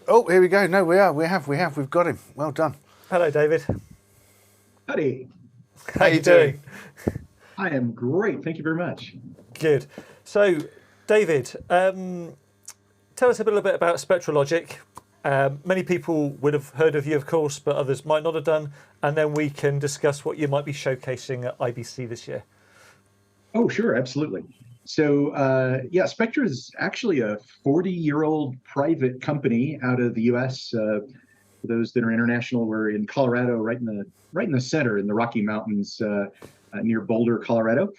Oh, here we go. No, we've got him. Well done. Hello, David. Howdy. How you doing? I am great. Thank you very much. Good. So, David, tell us a little bit about Spectra Logic. Many people would have heard of you, of course, but others might not have done. And then we can discuss what you might be showcasing at IBC this year. Oh, sure. Absolutely. So, yeah, Spectra is actually a 40-year-old private company out of the U.S. For those that are international, we're in Colorado, right in the center, in the Rocky Mountains, near Boulder, Colorado.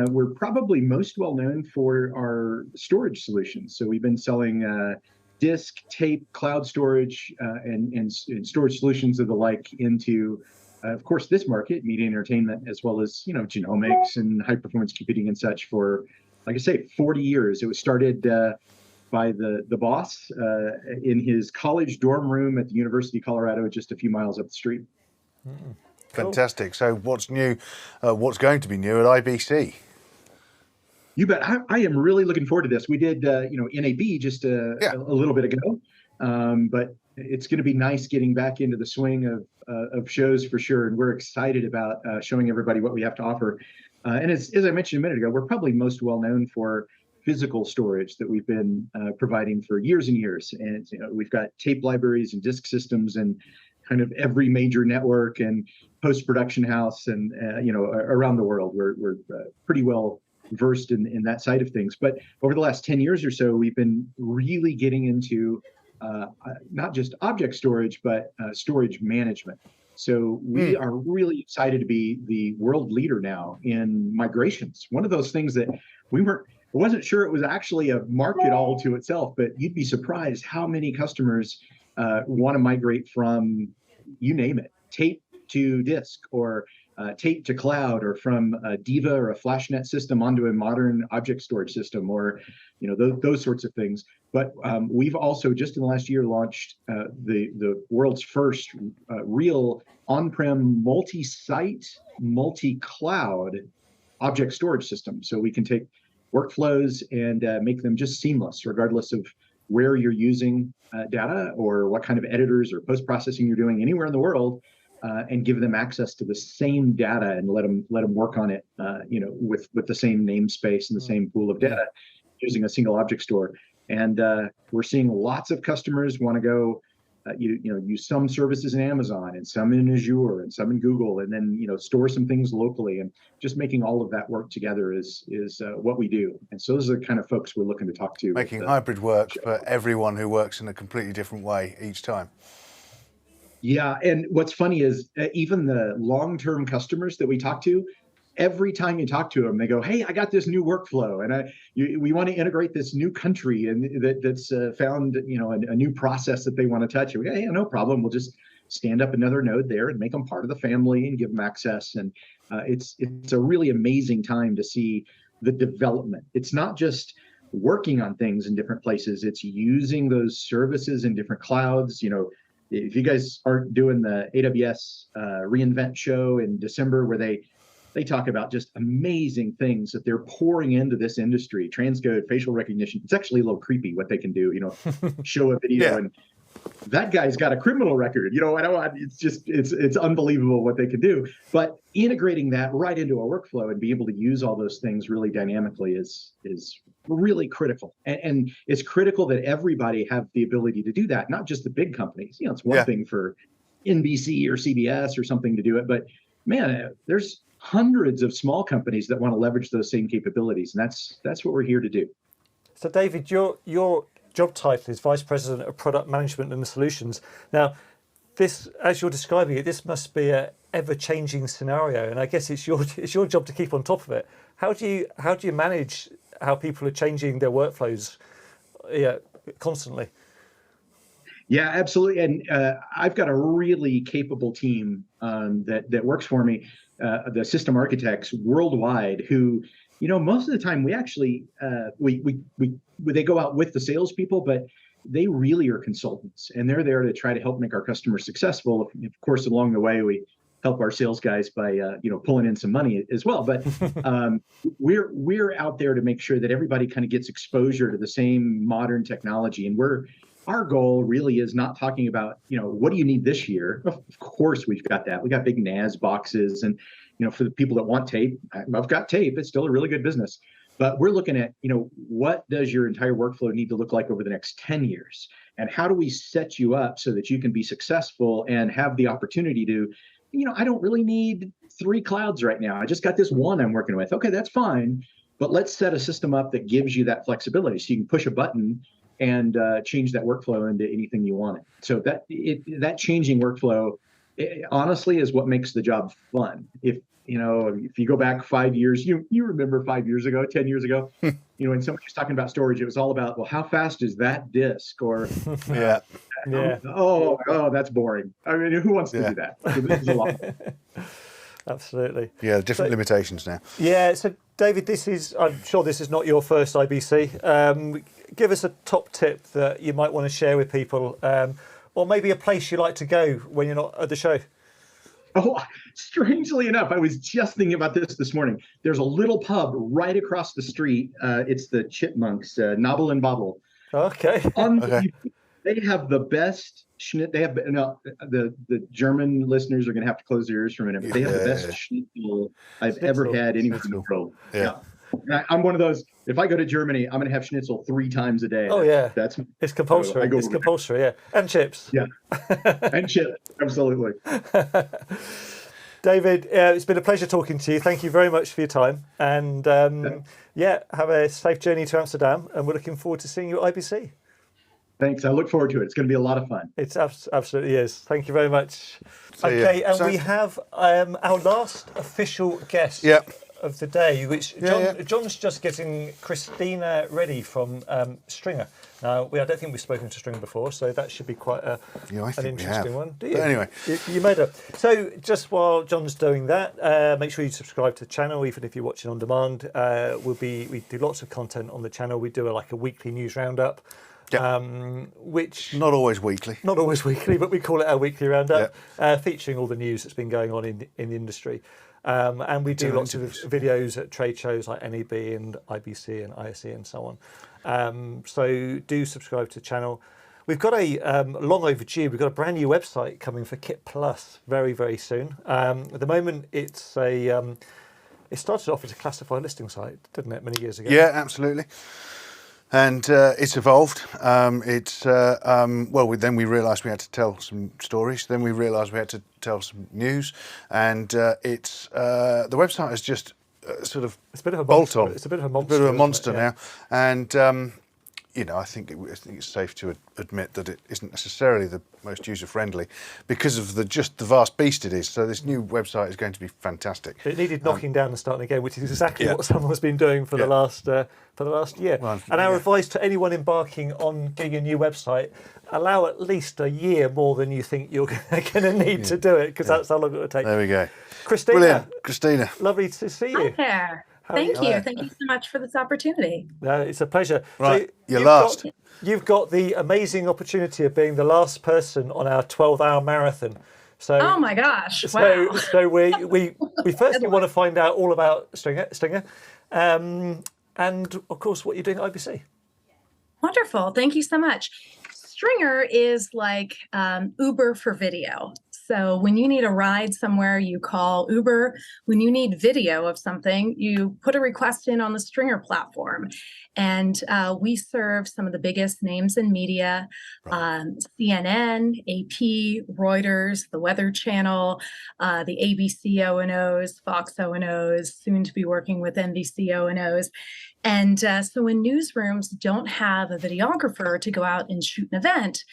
We're probably most well known for our storage solutions. So we've been selling disk, tape, cloud storage, and storage solutions of the like into, of course, this market, media entertainment, as well as genomics and high performance computing and such for, like I say, 40 years. It was started by the boss in his college dorm room at the University of Colorado, just a few miles up the street. Mm. Fantastic. So what's new? What's going to be new at IBC? You bet. I am really looking forward to this. We did, NAB just a little bit ago, but it's going to be nice getting back into the swing of shows for sure. And we're excited about showing everybody what we have to offer. And as I mentioned a minute ago, we're probably most well known for physical storage that we've been providing for years and years. And we've got tape libraries and disk systems and kind of every major network and post-production house and around the world. We're pretty well versed in that side of things. But over the last 10 years or so, we've been really getting into not just object storage, but storage management. So we are really excited to be the world leader now in migrations. One of those things that I wasn't sure it was actually a market all to itself, but you'd be surprised how many customers want to migrate from, you name it, tape to disk, or tape to cloud, or from a Diva or a FlashNet system onto a modern object storage system, or those sorts of things. But we've also just in the last year launched the world's first real on-prem multi-site, multi-cloud object storage system. So we can take workflows and make them just seamless, regardless of where you're using data or what kind of editors or post-processing you're doing anywhere in the world, and give them access to the same data and let them work on it, with the same namespace and the same pool of data using a single object store. And we're seeing lots of customers want to go, use some services in Amazon and some in Azure and some in Google, and then store some things locally, and just making all of that work together is what we do. And so those are the kind of folks we're looking to talk to. Making hybrid work for everyone who works in a completely different way each time. Yeah, and what's funny is even the long-term customers that we talk to, every time you talk to them, they go, "Hey, I got this new workflow, and we want to integrate this new country, and that's found a new process that they want to touch." And we go, "Hey, no problem. We'll just stand up another node there and make them part of the family and give them access." And it's a really amazing time to see the development. It's not just working on things in different places; it's using those services in different clouds. If you guys aren't doing the AWS reInvent show in December, where they talk about just amazing things that they're pouring into this industry, transcode, facial recognition. It's actually a little creepy what they can do, show a video and that guy's got a criminal record, it's unbelievable what they can do. But integrating that right into a workflow and be able to use all those things really dynamically is really critical. And it's critical that everybody have the ability to do that, not just the big companies. It's one thing for NBC or CBS or something to do it, but man, there's hundreds of small companies that want to leverage those same capabilities, and that's what we're here to do. So, David, your job title is Vice President of Product Management and Solutions. Now, this, as you're describing it, this must be an ever-changing scenario, and I guess it's your job to keep on top of it. How do you manage how people are changing their workflows, constantly? Yeah, absolutely. And I've got a really capable team that works for me, the system architects worldwide, who, most of the time we actually they go out with the salespeople, but they really are consultants, and they're there to try to help make our customers successful. Of course, along the way, we help our sales guys by pulling in some money as well. But we're out there to make sure that everybody kind of gets exposure to the same modern technology, and we're our goal really is not talking about, what do you need this year? Of course, we've got that. We got big NAS boxes, and for the people that want tape, I've got tape. It's still a really good business. But we're looking at, what does your entire workflow need to look like over the next 10 years? And how do we set you up so that you can be successful and have the opportunity to, I don't really need 3 clouds right now. I just got this one I'm working with. Okay, that's fine. But let's set a system up that gives you that flexibility so you can push a button and change that workflow into anything you want it. So that changing workflow, honestly, is what makes the job fun. If you go back 5 years, you remember 5 years ago, 10 years ago, when somebody was talking about storage, it was all about, well, how fast is that disk? Or oh, that's boring. I mean, who wants to do that? So this is a lot. Absolutely. Yeah, different limitations now. Yeah. So, David, I'm sure this is not your first IBC. Give us a top tip that you might want to share with people, or maybe a place you like to go when you're not at the show. Oh, strangely enough, I was just thinking about this morning. There's a little pub right across the street. It's the Chipmunks, Nobble and Bobble. Okay. They have the best schnitzel. They have the German listeners are going to have to close their ears for a minute. But they have the best schnitzel I've ever had anywhere in the world. Yeah. I'm one of those. If I go to Germany, I'm going to have schnitzel 3 times a day. Oh yeah, it's compulsory. It's compulsory. Yeah, and chips. Yeah, and chips. Absolutely. David, it's been a pleasure talking to you. Thank you very much for your time, and have a safe journey to Amsterdam. And we're looking forward to seeing you at IBC. Thanks. I look forward to it. It's going to be a lot of fun. It absolutely is. Thank you very much. Okay, and we have our last official guest. Yep. Of the day, which John's just getting Christina ready from Stingr. Now, I don't think we've spoken to Stingr before, so that should be quite an interesting one. Do you? But anyway, you made it. So, just while John's doing that, make sure you subscribe to the channel, even if you're watching on demand. We do lots of content on the channel. We do a weekly news roundup. Which not always weekly, but we call it our weekly roundup, featuring all the news that's been going on in the industry. And we do lots of videos at trade shows like NAB and IBC and ISE and so on. So do subscribe to the channel. We've got a long overdue. We've got a brand new website coming for Kit Plus very, very soon. At the moment, it started off as a classified listing site, didn't it, many years ago? Yeah, absolutely. And it's evolved. Then we realised we had to tell some stories. Then we realised we had to tell some news. And the website is just sort of it's a bit of a bolt on. It's a bit of a monster. A bit of a monster now. And I think it's safe to admit that it isn't necessarily the most user-friendly because of the vast beast it is. So this new website is going to be fantastic. It needed knocking down and starting again, which is exactly what someone's been doing for the last year. Well, and our advice to anyone embarking on getting a new website: allow at least a year more than you think you're going to need to do it, because that's how long it will take. There we go. Christina. Brilliant, Christina. Lovely to see you. Hi there. Thank you. Thank you so much for this opportunity. It's a pleasure. Right, so you're last. You've got the amazing opportunity of being the last person on our 12-hour marathon. So, oh my gosh! Wow. So we firstly want to find out all about Stingr, and of course what you're doing at IBC. Wonderful. Thank you so much. Stingr is like Uber for video. So when you need a ride somewhere, you call Uber. When you need video of something, you put a request in on the Stingr platform. And we serve some of the biggest names in media, CNN, AP, Reuters, the Weather Channel, the ABC O&Os, Fox O&Os, soon to be working with NBC O&Os. And so when newsrooms don't have a videographer to go out and shoot an event,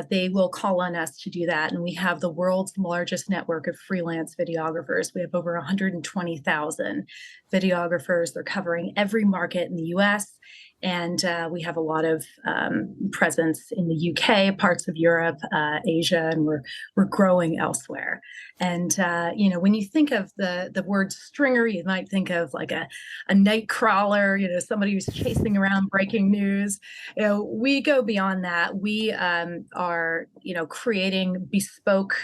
they will call on us to do that. And we have the world's largest network of freelance videographers. We have over 120,000 videographers. They're covering every market in the US. And we have a lot of presence in the UK, parts of Europe, Asia, and we're growing elsewhere. And when you think of the word Stingr, you might think of like a night crawler, somebody who's chasing around breaking news. We go beyond that. We are creating bespoke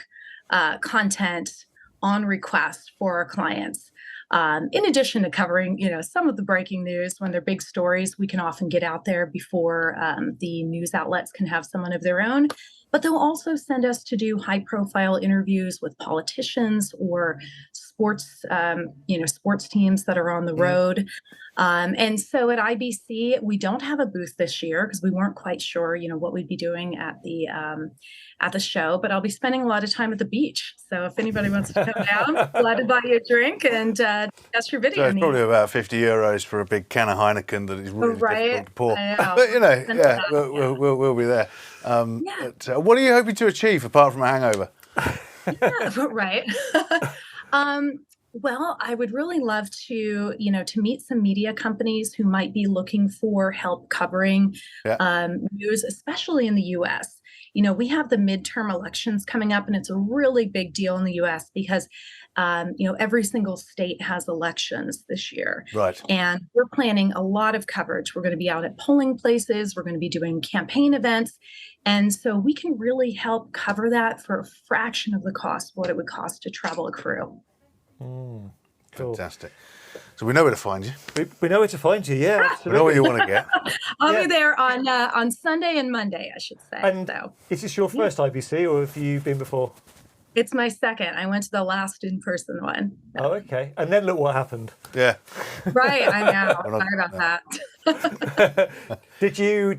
content on request for our clients. In addition to covering, some of the breaking news, when they're big stories, we can often get out there before the news outlets can have someone of their own. But they'll also send us to do high-profile interviews with politicians or sports, sports teams that are on the road. And so at IBC, we don't have a booth this year because we weren't quite sure, what we'd be doing at the show. But I'll be spending a lot of time at the beach. So if anybody wants to come down, glad to buy you a drink and test your video. So it's probably about €50 for a big can of Heineken that is really difficult to pour. But we'll be there. But, what are you hoping to achieve apart from a hangover? Right. Well, I would really love to, to meet some media companies who might be looking for help covering news, especially in the U.S. We have the midterm elections coming up, and it's a really big deal in the U.S. because, every single state has elections this year. Right. And we're planning a lot of coverage. We're going to be out at polling places. We're going to be doing campaign events. And so we can really help cover that for a fraction of the cost of what it would cost to travel a crew. Cool. Fantastic. So we know where to find you. We know where to find you, yeah. We know what you want to get. I'll be there on Sunday and Monday, I should say. And is this your first IBC, or have you been before? It's my second. I went to the last in-person one. Oh, okay. And then look what happened. Yeah. Right, I know. Sorry about that. Did you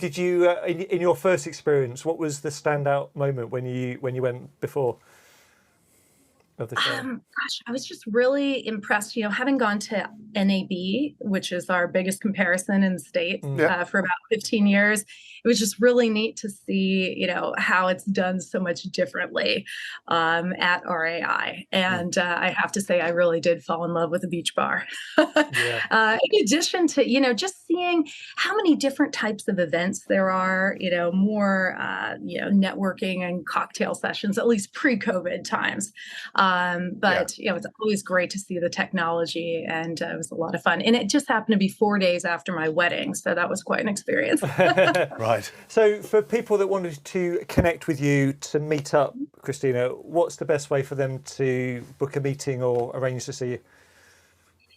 in your first experience, what was the standout moment when you went before? Of the show? Gosh, I was just really impressed, having gone to NAB, which is our biggest comparison in the state for about 15 years. It was just really neat to see, how it's done so much differently at RAI. And I have to say, I really did fall in love with the beach bar. In addition to, just seeing how many different types of events there are, more, networking and cocktail sessions, at least pre-COVID times. It's always great to see the technology, and it was a lot of fun. And it just happened to be 4 days after my wedding, so that was quite an experience. Right. So for people that wanted to connect with you to meet up, Christina, what's the best way for them to book a meeting or arrange to see you?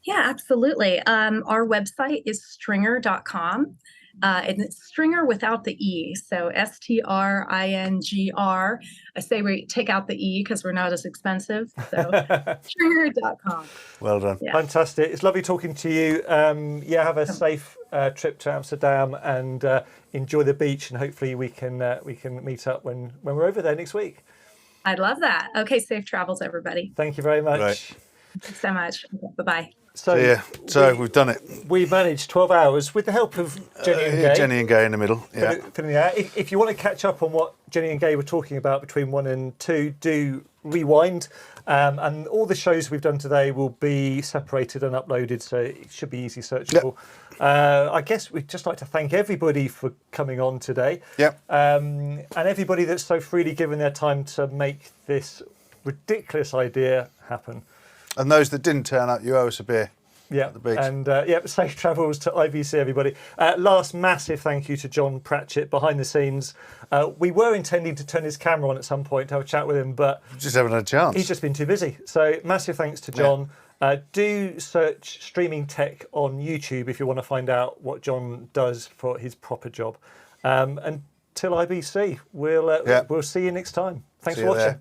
Yeah, absolutely. Our website is Stingr.com. And it's Stingr without the E. So Stringr. I say we take out the E because we're not as expensive. So Stingr.com. Well done. Yeah. Fantastic. It's lovely talking to you. Have a safe trip to Amsterdam and enjoy the beach. And hopefully we can meet up when we're over there next week. I'd love that. Okay, safe travels, everybody. Thank you very much. Right. Thanks so much. Bye-bye. So we've done it. We managed 12 hours with the help of Jenny and Gay. Jenny and Gay in the middle. Yeah. If you want to catch up on what Jenny and Gay were talking about between 1 and 2, do rewind. And all the shows we've done today will be separated and uploaded, so it should be easy searchable. Yep. I guess we'd just like to thank everybody for coming on today. Yep. And everybody that's so freely given their time to make this ridiculous idea happen. And those that didn't turn up, you owe us a beer. Yeah, at the beach. And safe travels to IBC, everybody. Last massive thank you to John Pratchett behind the scenes. We were intending to turn his camera on at some point to have a chat with him, but just haven't had a chance. He's just been too busy. So massive thanks to John. Do search Streaming Tech on YouTube if you want to find out what John does for his proper job. Until IBC, we'll see you next time. Thanks for watching.